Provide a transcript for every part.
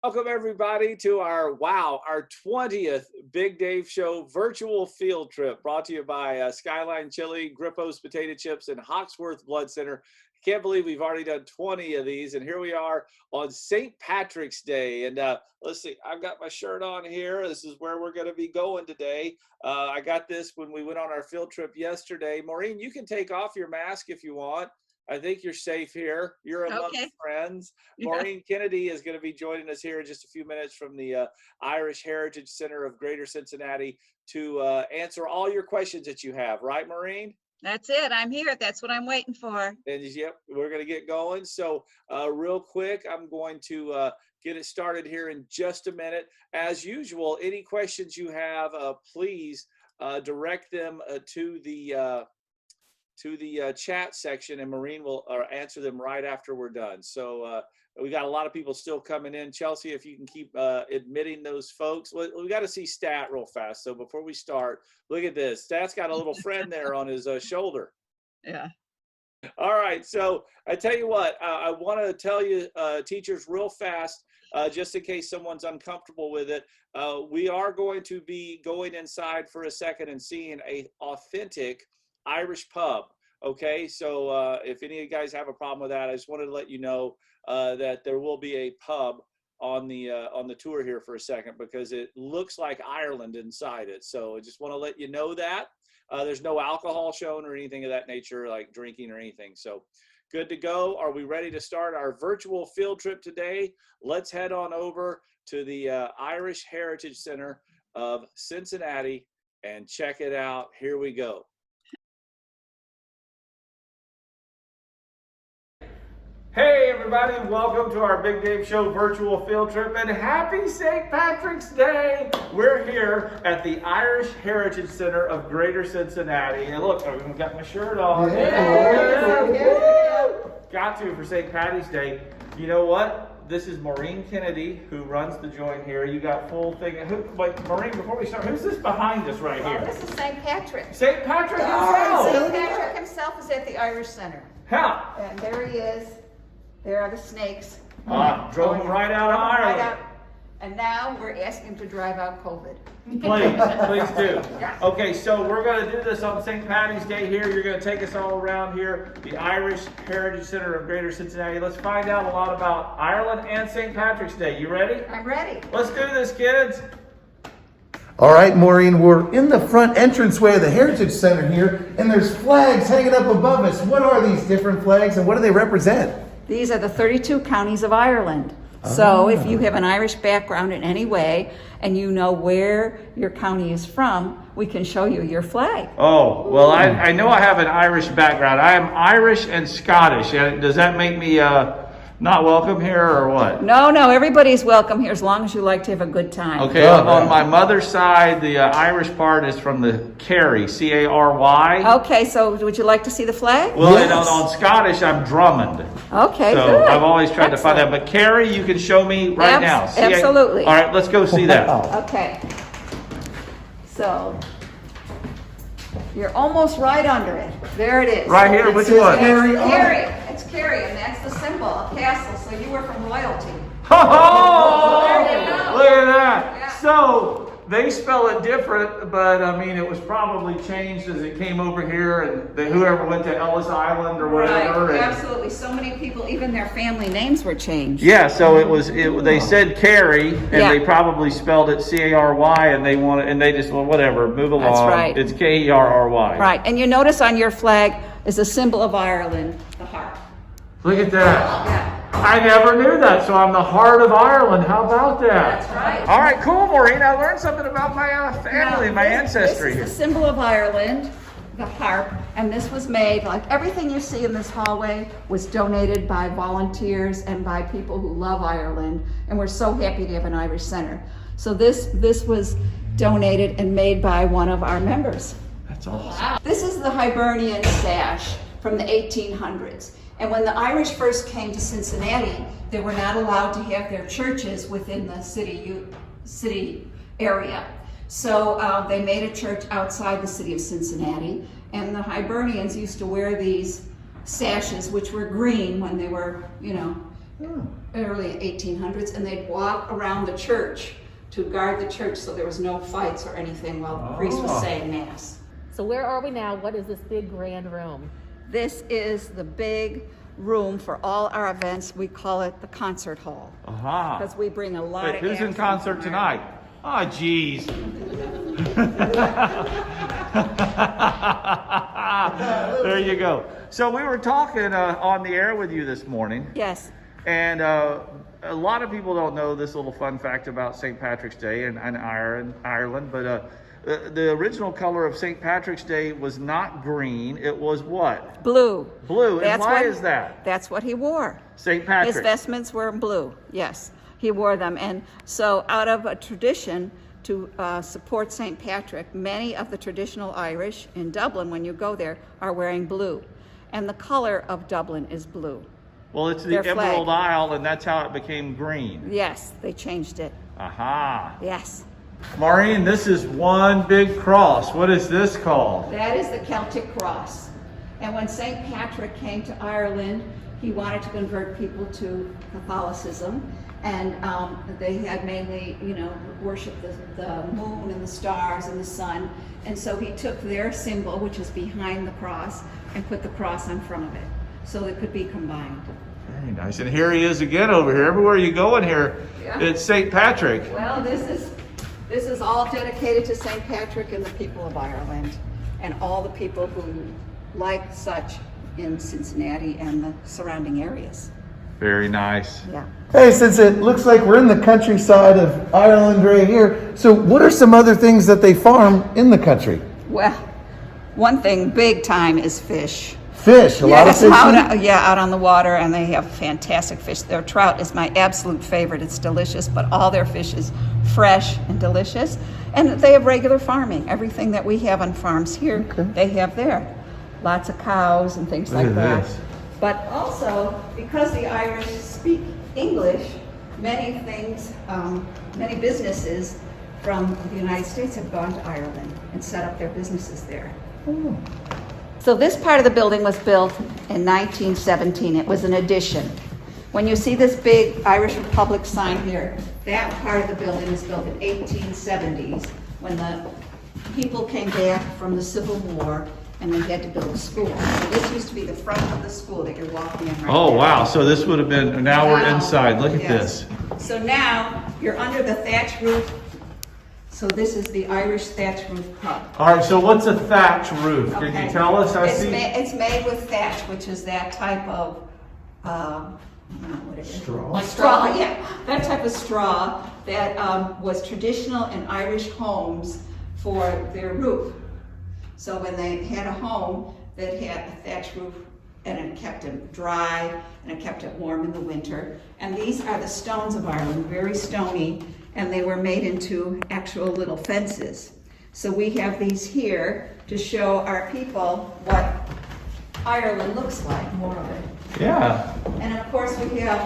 Welcome everybody to our 20th Big Dave Show virtual field trip brought to you by Skyline Chili, Grippo's Potato Chips, and Hawksworth Blood Center. Can't believe we've already done 20 of these, and here we are on St. Patrick's Day. And let's see, I've got my shirt on here. This is where we're going to be going today. I got this when we went on our field trip yesterday. Maureen, you can take off your mask if you want. I think you're safe here. You're among friends. Maureen Kennedy is going to be joining us here in just a few minutes from the Irish Heritage Center of Greater Cincinnati to answer all your questions that you have. Right, Maureen? That's it. I'm here. That's what I'm waiting for. And yep, we're going to get going. So real quick, I'm going to get it started here in just a minute. As usual, any questions you have, please direct them to the chat section, and Maureen will answer them right after we're done. So we got a lot of people still coming in. Chelsea, if you can keep admitting those folks. We got to see Stat real fast. So before we start, look at this. Stat's got a little friend there on his shoulder. Yeah. All right. So I tell you what, I want to tell you, teachers, real fast, just in case someone's uncomfortable with it. We are going to be going inside for a second and seeing a authentic Irish pub. Okay, so if any of you guys have a problem with that, I just wanted to let you know that there will be a pub on the tour here for a second, because it looks like Ireland inside it. So I just want to let you know that there's no alcohol shown or anything of that nature, like drinking or anything. So good to go. Are we ready to start our virtual field trip today? Let's head on over to the Irish Heritage Center of Cincinnati and check it out. Here we go. Hey everybody, welcome to our Big Dave Show virtual field trip, and happy St. Patrick's Day! We're here at the Irish Heritage Center of Greater Cincinnati. And look, I've got my shirt on. Got to for St. Patty's Day. You know what? This is Maureen Kennedy, who runs the joint here. You got full thing. Wait, Maureen, before we start, who's this behind us right here? This is St. Patrick. St. Patrick himself! St. Patrick himself is at the Irish Center. How? And there he is. There are the snakes. Drove him right out of Ireland. And now we're asking him to drive out COVID. Please do. Yes. Okay, so we're going to do this on St. Patty's Day here. You're going to take us all around here, the Irish Heritage Center of Greater Cincinnati. Let's find out a lot about Ireland and St. Patrick's Day. You ready? I'm ready. Let's do this, kids. All right, Maureen, we're in the front entranceway of the Heritage Center here, and there's flags hanging up above us. What are these different flags, and what do they represent? These are the 32 counties of Ireland. So if you have an Irish background in any way and you know where your county is from, we can show you your flag. Oh, well, I know I have an Irish background. I am Irish and Scottish. Does that make me not welcome here or what? No, everybody's welcome here as long as you like to have a good time. Okay, on my mother's side, the Irish part is from the Cary, C-A-R-Y. Okay, so would you like to see the flag? Well, yes. on Scottish, I'm Drummond. Okay, so good. I've always tried to find that. But Cary, you can show me right now. Absolutely. All right, let's go see that. Okay. So you're almost right under it. There it is. Right here, which one? Cary. It's Cary, and that's the symbol, a castle. So you were from royalty. Oh, there you go. Look at that. Yeah. So they spell it different, but I mean, it was probably changed as it came over here, and whoever went to Ellis Island or whatever. Right, absolutely. So many people, even their family names were changed. Yeah, so they said Cary, and they probably spelled it C-A-R-Y, and they just, well, whatever, move along. That's right. It's K-E-R-R-Y. Right, and you notice on your flag is a symbol of Ireland, the harp. Look at that. Yeah. I never knew that, so I'm the heart of Ireland. How about that? That's right. All right, cool, Maureen. I learned something about my family, my ancestry. This is the symbol of Ireland, the harp, and this was made, like everything you see in this hallway was donated by volunteers and by people who love Ireland, and we're so happy to have an Irish Center. So this was donated and made by one of our members. That's awesome. Wow. This is the Hibernian Sash from the 1800s. And when the Irish first came to Cincinnati, they were not allowed to have their churches within the city area. So they made a church outside the city of Cincinnati, and the Hibernians used to wear these sashes, which were green when they were, early 1800s, and they'd walk around the church to guard the church so there was no fights or anything while the priest was saying mass. So where are we now? What is this big grand room? This is the big room for all our events. We call it the concert hall because we bring a lot of Who's in acts concert from tonight? Oh, geez. There you go. So we were talking on the air with you this morning. Yes. And a lot of people don't know this little fun fact about St. Patrick's Day in Ireland, but the original color of St. Patrick's Day was not green. It was what? Blue. Blue. And why is that? That's what he wore. St. Patrick. His vestments were blue. Yes, he wore them. And so out of a tradition to support St. Patrick, many of the traditional Irish in Dublin, when you go there, are wearing blue. And the color of Dublin is blue. Well, it's the Their flag. Emerald Isle, and that's how it became green. Yes, they changed it. Aha. Yes. Maureen, this is one big cross. What is this called? That is the Celtic Cross. And when St. Patrick came to Ireland, he wanted to convert people to Catholicism. And they had mainly, worshipped the moon and the stars and the sun. And so he took their symbol, which is behind the cross, and put the cross in front of it, so it could be combined. Very nice. And here he is again over here. Everywhere you go in here, it's St. Patrick. Well, this is all dedicated to St. Patrick and the people of Ireland, and all the people who like such in Cincinnati and the surrounding areas. Very nice. Yeah. Hey, since it looks like we're in the countryside of Ireland right here, so what are some other things that they farm in the country? Well, one thing big time is fish. Fish, a lot of fish. Out on the water, and they have fantastic fish. Their trout is my absolute favorite. It's delicious, but all their fish is fresh and delicious. And they have regular farming. Everything that we have on farms here, they have there. Lots of cows and things like that. But also, because the Irish speak English, many things, many businesses from the United States have gone to Ireland and set up their businesses there. So this part of the building was built in 1917. It was an addition. When you see this big Irish Republic sign here, that part of the building was built in 1870s when the people came back from the Civil War and they had to build a school. So this used to be the front of the school that you're walking in right now. Oh, wow. So this would have been, now we're inside. Look at this. So now you're under the thatch roof. So this is the Irish thatch roof pub. All right, so what's a thatch roof? Can you tell us? It's made with thatch, which is that type of, I don't know what it is. Straw? Straw, yeah. That type of straw that was traditional in Irish homes for their roof. So when they had a home that had a thatch roof, and it kept it dry, and it kept it warm in the winter. And these are the stones of Ireland, very stony, and they were made into actual little fences. So we have these here to show our people what Ireland looks like, more of it. Yeah. And of course we have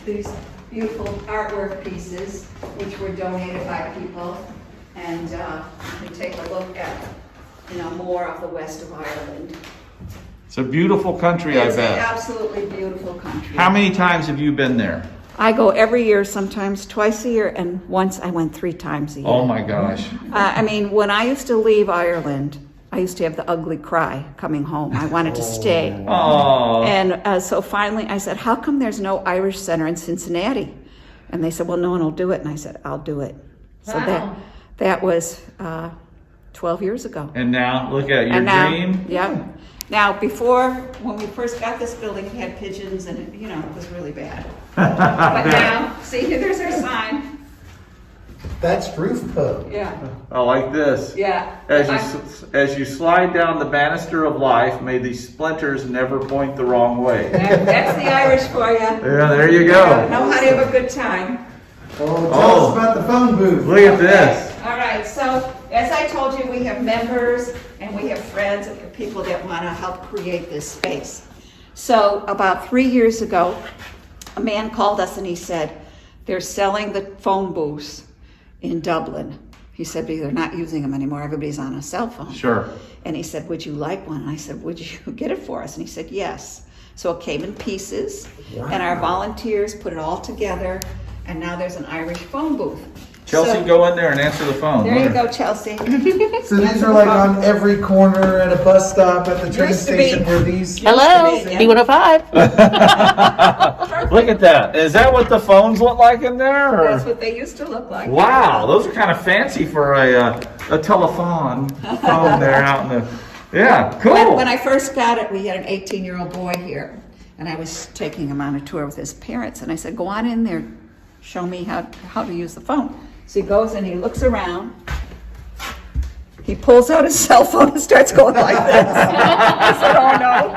these beautiful artwork pieces, which were donated by people, and you can take a look at, more of the west of Ireland. It's a beautiful country, I bet. It's an absolutely beautiful country. How many times have you been there? I go every year, sometimes twice a year, and once I went 3 times a year. Oh my gosh. When I used to leave Ireland, I used to have the ugly cry coming home. I wanted to stay. Oh. And so finally I said, how come there's no Irish Center in Cincinnati? And they said, well, no one will do it. And I said, I'll do it. So that was 12 years ago. And now, look at your dream. Yeah. Now, before, when we first got this building, it had pigeons and it was really bad. But now, see, there's our sign. That's roof pub. Yeah. I like this. Yeah. As you slide down the banister of life, may these splinters never point the wrong way. That's the Irish for you. Yeah, there you go. Know how to have a good time. Oh, tell us about the phone booth. Look at this. All right, so as I told you, we have members and we have friends and people that want to help create this space. So about 3 years ago, a man called us and he said, they're selling the phone booths in Dublin. He said, because they're not using them anymore. Everybody's on a cell phone. Sure. And he said, would you like one? And I said, would you get it for us? And he said, yes. So it came in pieces, and our volunteers put it all together, and now there's an Irish phone booth. Chelsea, So- go in there and answer the phone. There you go, Chelsea. So these are like on every corner at a bus stop at the train Used to station be. where these. Hello, Yeah. B105. Look at that. Is that what the phones look like in there? or- That's what they used to look like. Wow, those are kind of fancy for a telephone phone there out in the. Yeah, cool. When I first got it, we had an 18-year-old boy here, and I was taking him on a tour with his parents, and I said, go on in there, show me how to use the phone. So he goes and he looks around, he pulls out his cell phone and starts going like this. I said, oh no.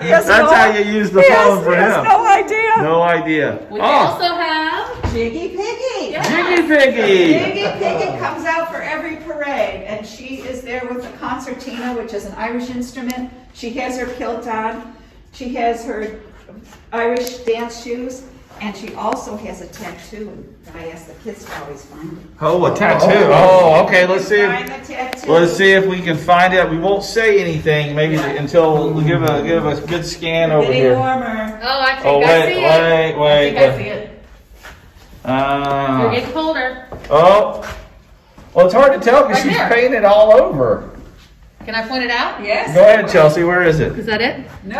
He has That's no- how you use the he has- phone for he has him. no idea. No idea. We Oh, also have. Jiggy Piggy. Jiggy Piggy. Jiggy Piggy comes out for every parade, and she is there with the concertina, which is an Irish instrument. She has her kilt on, she has her Irish dance shoes, and she also has a tattoo. And I ask the kids to always find it. Oh, a tattoo. Oh, okay. Let's see. Find the tattoo. Let's see if we can find it. We won't say anything maybe until we give a good scan over Getting here. warmer. Oh, I think Oh, I see it. wait. I think I see it. You're getting colder. Oh. Well, it's hard to tell because Right she's there. painted all over. Can I point it out? Yes? Go ahead, Chelsea. Where is it? Is that it? No.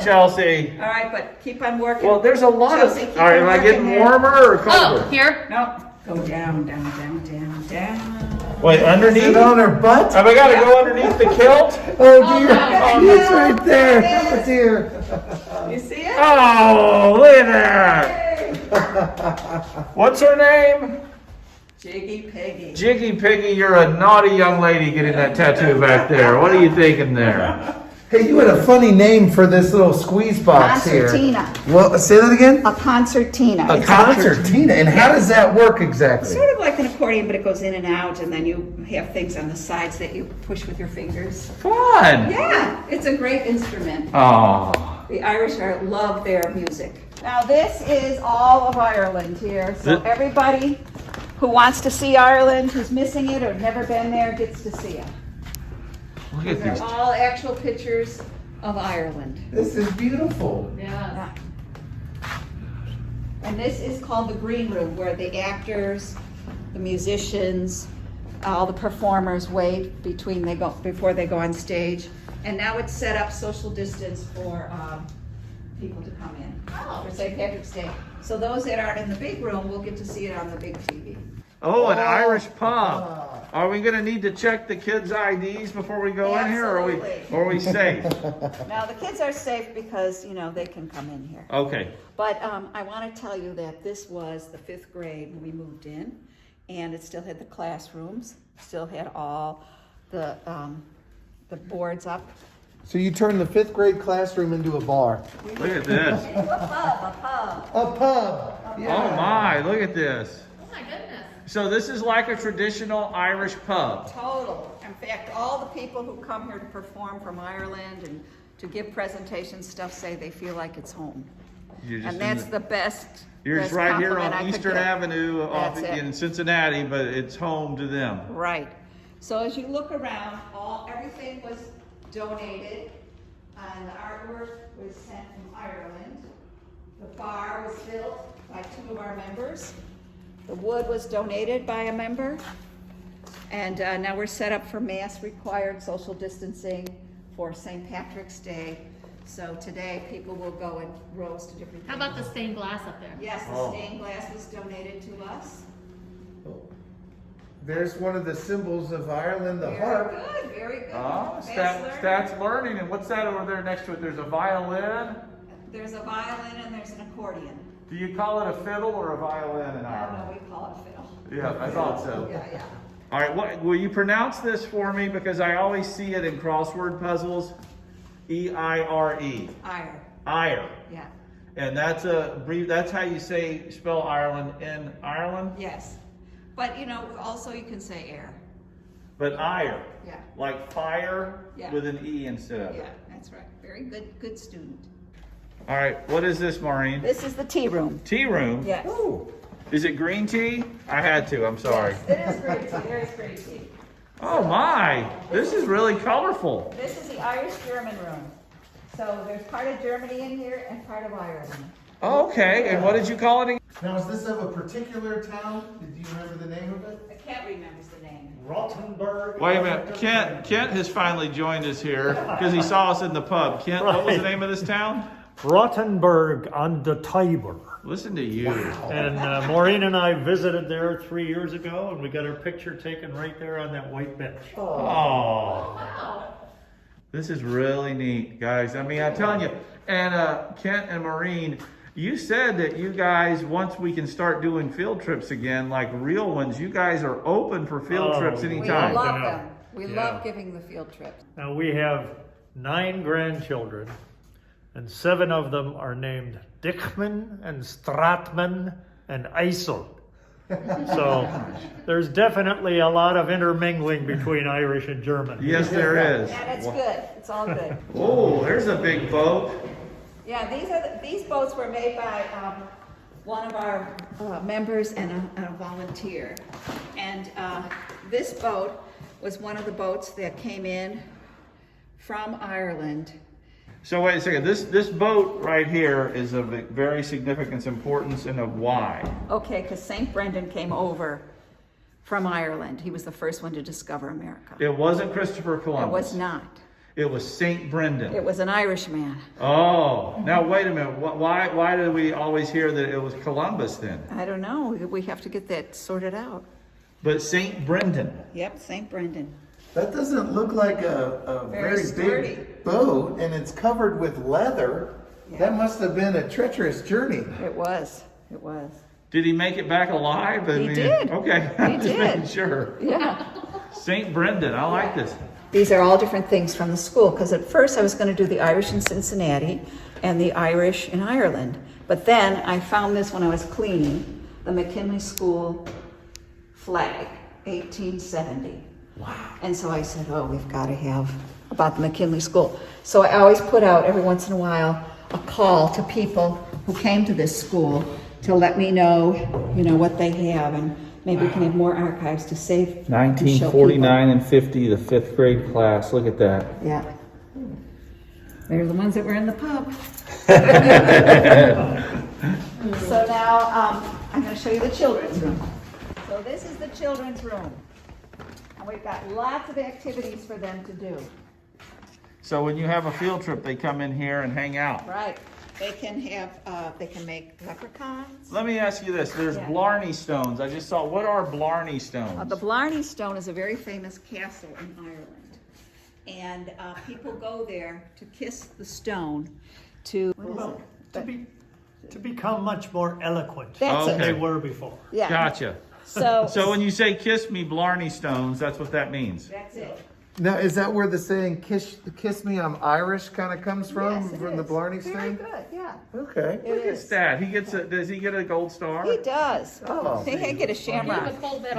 Chelsea. All right, but keep on working. Well, there's a lot Chelsea, of. keep All right, on am I working getting here. warmer or colder? Oh, here. No, go down, down, down, down, down. Wait, Is underneath? it on her butt? Have I got to go underneath the kilt? Oh dear. no. It's right there. Oh dear. You see it? Oh, look at that. What's her name? Jiggy Piggy. Jiggy Piggy, you're a naughty young lady getting that tattoo back there. What are you thinking there? Hey, you had a funny name for this little squeeze box here. Concertina. Well, say that again. A concertina. A It's Concertina. And how does that work exactly? sort of like an accordion, but it goes in and out, and then you have things on the sides that you push with your fingers. Fun. Yeah, it's a great instrument. Oh. The Irish love their music. Now this is all of Ireland here, so Th- everybody who wants to see Ireland, who's missing it or never been there, gets to see it. Look at They're these. all actual pictures of Ireland. This is beautiful. Yeah. And this is called the green room, where the actors, the musicians, all the performers wait before they go on stage. And now it's set up social distance for people to come in for St. Patrick's Day. So those that aren't in the big room will get to see it on the big TV. Oh, an Irish pub. Are we going to need to check the kids' IDs before we go in here, or Absolutely. are we safe? Now the kids are safe because they can come in here. Okay. But I want to tell you that this was the 5th grade when we moved in, and it still had the classrooms, still had all the boards up. So you turned the 5th grade classroom into a bar. Look at this. A pub. A pub. Oh my, look at this. Oh my goodness. So this is like a traditional Irish pub. Total. In fact, all the people who come here to perform from Ireland and to give presentations stuff say they feel like it's home. You're just And that's the best. You're just best right here compliment I on could Eastern get. Avenue off That's it. in Cincinnati, but it's home to them. Right. So as you look around, everything was donated, and the artwork was sent from Ireland. The bar was built by 2 of our members. The wood was donated by a member. And now we're set up for mass required social distancing for St. Patrick's Day. So today, people will go in rows to different. How about the stained glass up there? Yes, the Oh. stained glass was donated to us. There's one of the symbols of Ireland, the Very harp. good, very good. Oh, Fast learner. stats learning. And what's that over there next to it? There's a violin. There's a violin and there's an accordion. Do you call it a fiddle or a violin in No, Ireland? we call it fiddle. Yeah, I thought so. Yeah. All right, will you pronounce this for me? Because I always see it in crossword puzzles. E-I-R-E. Ire, Ire. yeah, And that's that's how you spell Ireland in Ireland? yes. But, also you can say air. But ire. Yeah, Like fire Yeah. with an E instead of yeah, it. that's right. Very good student. All right, what is this, Maureen? This is the tea room. Tea room? Yes. Is it green tea? I had to, I'm sorry. Yes, it is green tea, there is green tea. Oh my, this is really colorful. This is the Irish German room. So there's part of Germany in here and part of Ireland. Okay, and what did you call it again? Now, is this of a particular town? Do you remember the name of it? I can't remember the name. Rottenburg. Wait a minute, Kent has finally joined us here because he saw us in the pub. Kent, what was the name of this town? Rottenburg on the Tiber. Listen to you. And Maureen and I visited there 3 years ago, and we got our picture taken right there on that white bench. Oh, this is really neat, guys. I mean, I'm telling you, and Kent and Maureen, you said that you guys, once we can start doing field trips again, like real ones, you guys are open for field trips We anytime. love them. We Yeah. love giving the field trips. Now we have 9 grandchildren, and 7 of them are named Dickman and Stratman and Eisel. So there's definitely a lot of intermingling between Irish and German. Yes, there is. Yeah, that's good. It's all good. Oh, there's a big boat. Yeah, these boats were made by one of our members and a volunteer. And this boat was one of the boats that came in from Ireland. So wait a second, this boat right here is of very significant importance and of why? Okay, because St. Brendan came over from Ireland. He was the first one to discover America. It wasn't Christopher It Columbus. was not. It was St. Brendan. It was an Irishman. Oh, now wait a minute. Why do we always hear that it was Columbus then? I don't know. We have to get that sorted out. But St. Brendan. Yep, St. Brendan. That doesn't look like a Very very sturdy. big boat, and it's covered with leather. Yeah. That must have been a treacherous journey. It was. It was. Did he make it back alive? He did. Okay, He I'm just did. making sure. Yeah. St. Brendan, I like this. These are all different things from the school, because at first I was going to do the Irish in Cincinnati and the Irish in Ireland. But then I found this when I was cleaning, the McKinley School flag, 1870. Wow. And so I said, oh, we've got to have about the McKinley School. So I always put out every once in a while a call to people who came to this school to let me know, what they have, and maybe we can have more archives to save. and show 1949 and 50, the 5th grade class. Look at that. people. Yeah. They're the ones that were in the pub. So now I'm going to show you the children's room. So this is the children's room. And we've got lots of activities for them to do. So when you have a field trip, they come in here and hang out. Right. They can make leprechauns. Let me ask you this. There's Yeah. Blarney Stones. I just saw, what are Blarney Stones? The Blarney Stone is a very famous castle in Ireland. And people go there to kiss the stone to, Well, to become much more eloquent That's than it. they were before. yeah. Gotcha. So So when you say kiss me Blarney Stones, that's what that means. that's it. Now, is that where the saying "kiss me, I'm Irish" kind of comes from? Yes, it from the is. Blarney Very Stone? good, yeah. Okay. It Look at is. that. Does he get a gold star? He does. Oh. He can get a shamrock.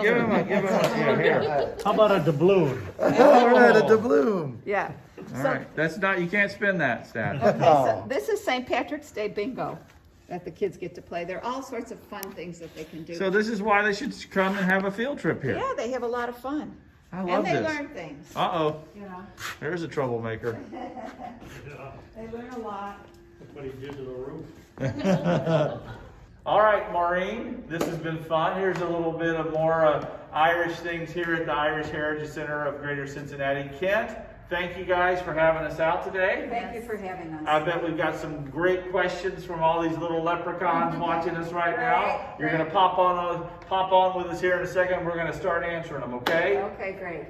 Give him a, here. How about a doubloon? All right, a doubloon. Yeah. All right. That's not, you can't spin that stat. Okay, so this is St. Patrick's Day bingo that the kids get to play. There are all sorts of fun things that they can do. So this is why they should come and have a field trip here. Yeah, they have a lot of fun. I love And they this. learn things, Uh-oh. you know. There's a troublemaker. They learn a lot. That's what he did to the roof. All right, Maureen, this has been fun. Here's a little bit of more Irish things here at the Irish Heritage Center of Greater Cincinnati. Kent, thank you guys for having us out today. Thank you for having us. I bet we've got some great questions from all these little leprechauns watching us right now. Right, You're going to pop on with us here in a second. We're going to start answering them, okay? Okay, great.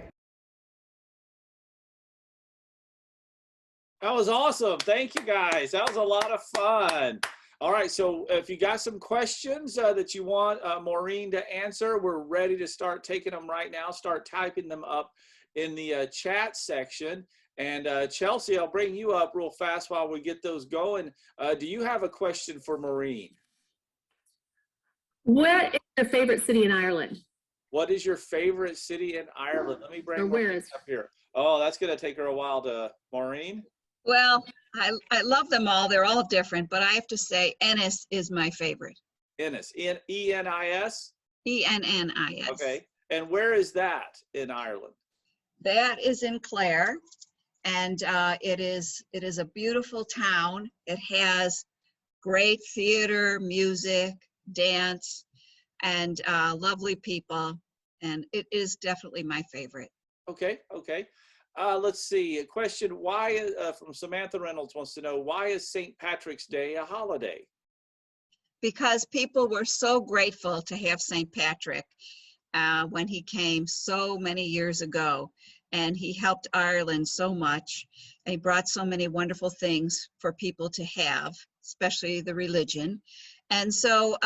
That was awesome. Thank you, guys. That was a lot of fun. All right, so if you got some questions that you want Maureen to answer, we're ready to start taking them right now. Start typing them up in the chat section. And Chelsea, I'll bring you up real fast while we get those going. Do you have a question for Maureen? What is your favorite city in Ireland? What is your favorite city in Ireland? Let me bring Or where Maureen is- up here. Oh, that's going to take her a while to, Maureen? Well, I love them all. They're all different, but I have to say Ennis is my favorite. Ennis, E-N-I-S? Ennis. Okay. And where is that in Ireland? That is in Clare. And it is a beautiful town. It has great theater, music, dance, and lovely people. And it is definitely my favorite. Okay, okay. Let's see. A question: why? From Samantha Reynolds wants to know, why is St. Patrick's Day a holiday? Because people were so grateful to have St. Patrick when he came so many years ago, and he helped Ireland so much, and he brought so many wonderful things for people to have, especially the religion. And so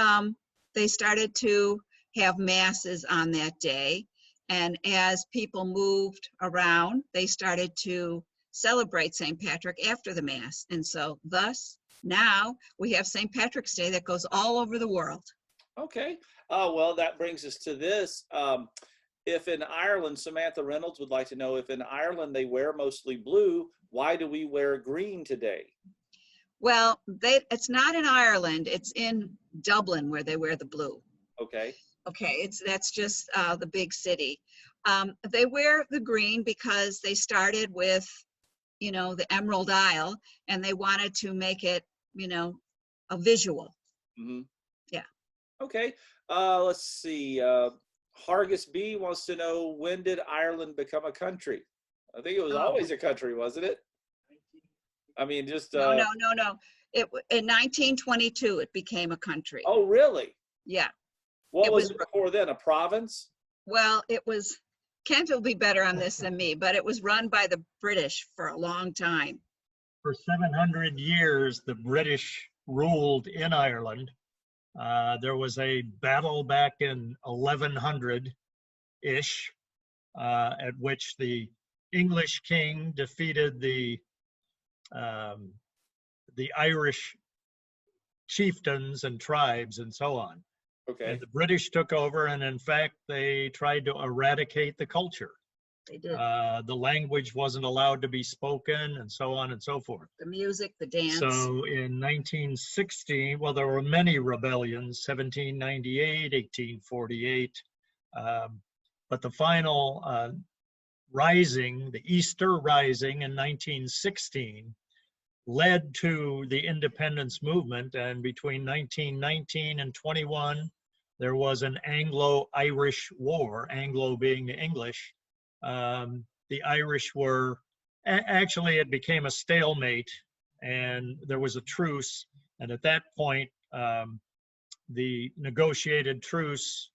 they started to have masses on that day, and as people moved around, they started to celebrate St. Patrick after the mass, and so thus now we have St. Patrick's Day that goes all over the world. Okay. Well, that brings us to this. If in Ireland, Samantha Reynolds would like to know, if in Ireland they wear mostly blue, why do we wear green today? Well, it's not in Ireland, it's in Dublin where they wear the blue. Okay. Okay, that's just the big city. They wear the green because they started with, you know, the Emerald Isle, and they wanted to make it, you know, a visual. Mm-hmm. Yeah. Okay. Let's see. Hargis B wants to know, when did Ireland become a country? I think it was always a country, wasn't it? I mean, just No. In 1922, it became a country. Oh, really? Yeah. What was it before then? A province? Well, it was, Kent will be better on this than me, but it was run by the British for a long time. For 700 years, the British ruled in Ireland. There was a battle back in 1100-ish, at which the English king defeated the Irish chieftains and tribes and so on. Okay. And the British took over, and in fact, they tried to eradicate the culture. They did. The language wasn't allowed to be spoken, and so on and so forth. The music, the dance. So in 1916, well, there were many rebellions, 1798, 1848, but the final rising, the Easter Rising in 1916, led to the independence movement. And between 1919 and 21, there was an Anglo-Irish war, Anglo being the English. The Irish were, actually it became a stalemate, and there was a truce. And at that point, the negotiated truce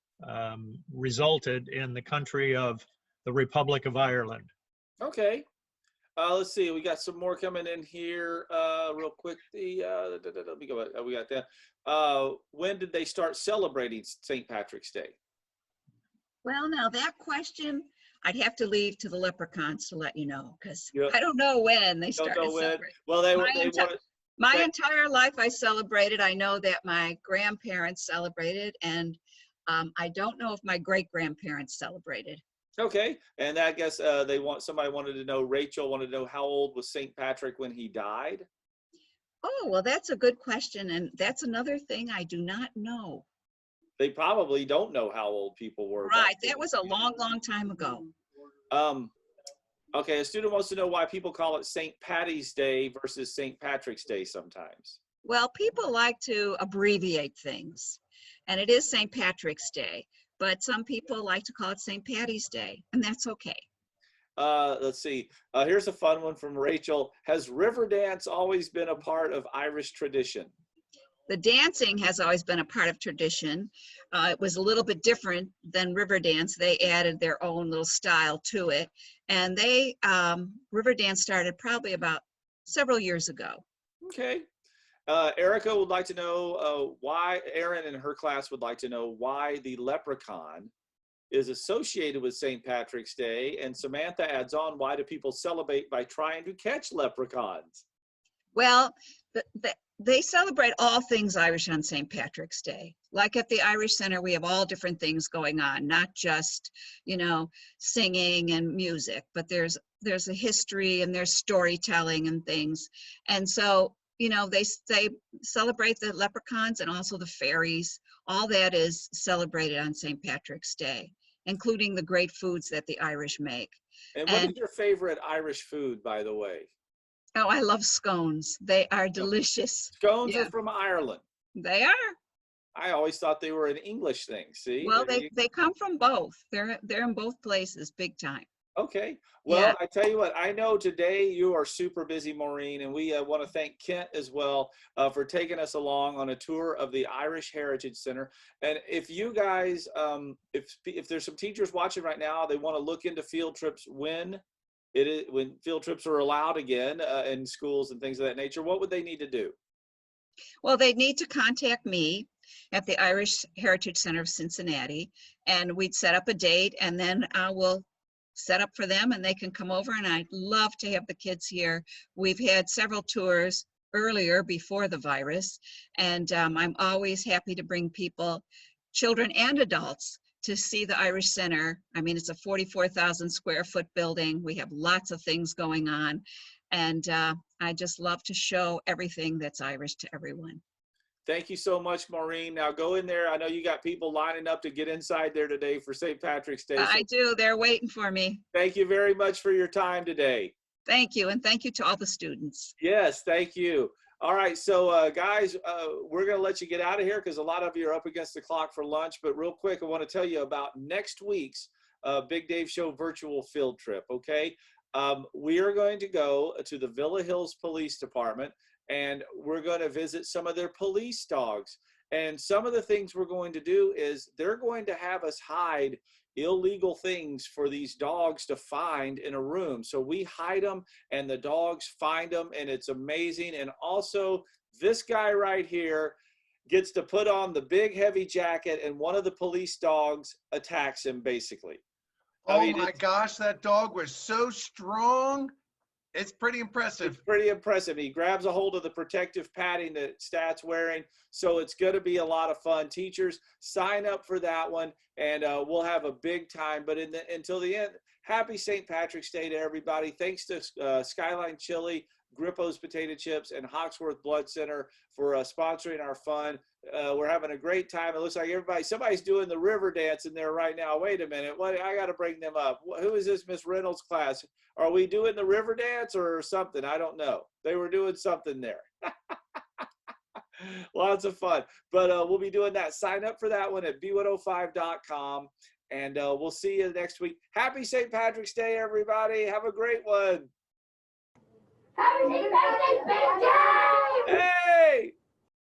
resulted in the country of the Republic of Ireland. Okay. Let's see. We got some more coming in here real quick. Let me go back. We got that. When did they start celebrating St. Patrick's Day? Well, now that question, I'd have to leave to the Leprechauns to let you know, because Yep. I don't know when they started celebrating. Well, My entire life I celebrated. I know that my grandparents celebrated, and I don't know if my great-grandparents celebrated. Okay, and I guess somebody wanted to know, Rachel wanted to know, how old was St. Patrick when he died? Oh, well, that's a good question, and that's another thing I do not know. They probably don't know how old people were. Right, that was a long, long time ago. Okay, a student wants to know why people call it St. Patty's Day versus St. Patrick's Day sometimes. Well, people like to abbreviate things, and it is St. Patrick's Day, but some people like to call it St. Patty's Day, and that's okay. Let's see. Here's a fun one from Rachel. Has river dance always been a part of Irish tradition? The dancing has always been a part of tradition. It was a little bit different than river dance. They added their own little style to it. And river dance started probably about several years ago. Okay. Erica would like to know why, Erin and her class would like to know why the leprechaun is associated with St. Patrick's Day. And Samantha adds on, why do people celebrate by trying to catch leprechauns? Well, they celebrate all things Irish on St. Patrick's Day. Like at the Irish Center, we have all different things going on, not just, singing and music, but there's a history and there's storytelling and things. And so, they celebrate the leprechauns and also the fairies. All that is celebrated on St. Patrick's Day, including the great foods that the Irish make. And what And is your favorite Irish food, by the way? oh, I love scones. They are delicious. Scones are Yeah, from Ireland. they are. I always thought they were an English thing. See? Well, they come from both. They're in both places, big time. Okay. Yeah. Well, I tell you what, I know today you are super busy, Maureen, and we want to thank Kent as well for taking us along on a tour of the Irish Heritage Center. And if you guys, if there's some teachers watching right now, they want to look into field trips when field trips are allowed again in schools and things of that nature, what would they need to do? Well, they need to contact me at the Irish Heritage Center of Cincinnati, and we'd set up a date, and then I will set up for them and they can come over, and I'd love to have the kids here. We've had several tours earlier before the virus, and I'm always happy to bring people, children and adults, to see the Irish Center. I mean, it's a 44,000 square foot building. We have lots of things going on, and I just love to show everything that's Irish to everyone. Thank you so much, Maureen. Now go in there. I know you got people lining up to get inside there today for St. Patrick's Day. So I do. They're waiting for me. thank you very much for your time today. Thank you, and thank you to all the students. Yes, thank you. All right, so guys, we're going to let you get out of here because a lot of you are up against the clock for lunch. But real quick, I want to tell you about next week's Big Dave Show virtual field trip, okay? We are going to go to the Villa Hills Police Department, and we're going to visit some of their police dogs. And some of the things we're going to do is they're going to have us hide illegal things for these dogs to find in a room. So we hide them and the dogs find them, and it's amazing. And also this guy right here gets to put on the big heavy jacket, and one of the police dogs attacks him basically. Oh my gosh, that dog was so strong. It's pretty impressive. It's pretty impressive. He grabs a hold of the protective padding that Stat's wearing. So it's going to be a lot of fun. Teachers, sign up for that one, and we'll have a big time. But until the end, happy St. Patrick's Day to everybody. Thanks to Skyline Chili, Grippo's Potato Chips, and Hawksworth Blood Center for sponsoring our fun. We're having a great time. It looks like somebody's doing the river dance in there right now. Wait a minute. I got to bring them up. Who is this Miss Reynolds class? Are we doing the river dance or something? I don't know. They were doing something there. Lots of fun. But we'll be doing that. Sign up for that one at b105.com. And we'll see you next week. Happy St. Patrick's Day, everybody. Have a great one. Happy St. Patrick's Day! Hey!